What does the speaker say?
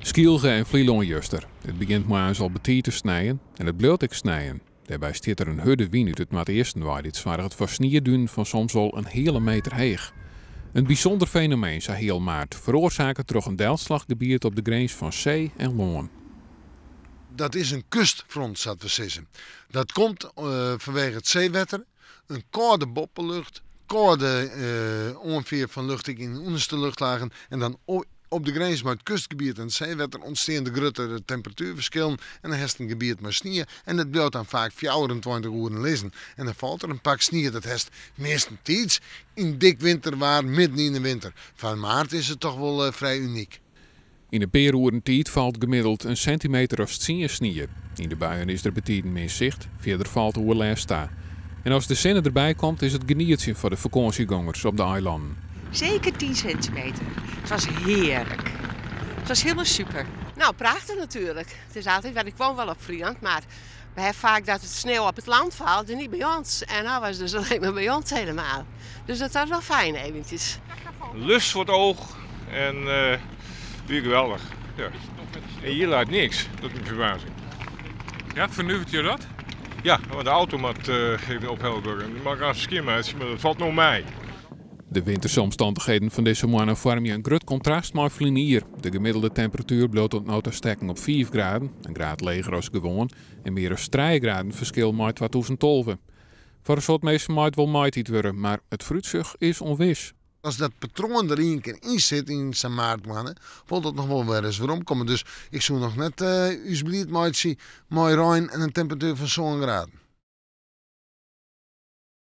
Skielge en Vlielonjuster. Het begint maar al betier te snijden en het bleef ik snijden. Daarbij stiet er een hudde wien uit het Maat-Eersten waar dit zwaar het versnierduin van soms al een hele meter heeg. Een bijzonder fenomeen, zei heel maart, veroorzaken door een deelslaggebied op de grens van zee en loon. Dat is een kustfront, zat we zeggen. Dat komt vanwege het zeewetter, een koude boppenlucht, koude ongeveer van lucht in de onderste luchtlagen en dan op de grens met het kustgebied en het zeewetter ontstaan de grote temperatuurverschillen en dan heeft een gebied maar sneeuw en dat blijft dan vaak 24 uur lezen. En dan valt er een pak sneeuw, dat heeft meestentijds in dik winterwaar, midden in de winter. Van maart is het toch wel vrij uniek. In de peeroerentijd valt gemiddeld een centimeter of 10 sneeuw. In de buien is er betiden meer zicht, verder valt de oerlijst daar. En als de zenne erbij komt, is het geniertje voor de vakantiegangers op de eilanden. Zeker 10 centimeter. Het was heerlijk. Het was helemaal super. Nou, prachtig natuurlijk. Het is altijd, want ik woon wel op Friesland, maar we hebben vaak dat het sneeuw op het land valt en niet bij ons. En nou was het dus alleen maar bij ons helemaal. Dus dat was wel fijn eventjes. Lust voor het oog en weer geweldig. Ja. En hier laat niks, dat is verbazing. Ja, vernuft je dat? Ja, want de auto moet even ophelpen. Die mag aan het maar dat valt nog mij. De winterse omstandigheden van deze maanden vormen een groot contrast met Vlinier. De gemiddelde temperatuur bloot tot notenstekken op 5 graden, een graad lager als gewoon, en meer dan 3 graden verschil met 2012. Voor een soort mensen might wel might worden, maar het fruitzucht is onwis. Als dat patroon er een keer in zit in zijn maartmannen, wil dat nog wel weer eens waarom komen. Dus ik zou nog net usbliet mooi zien, mooi ruim en een temperatuur van zo'n graden.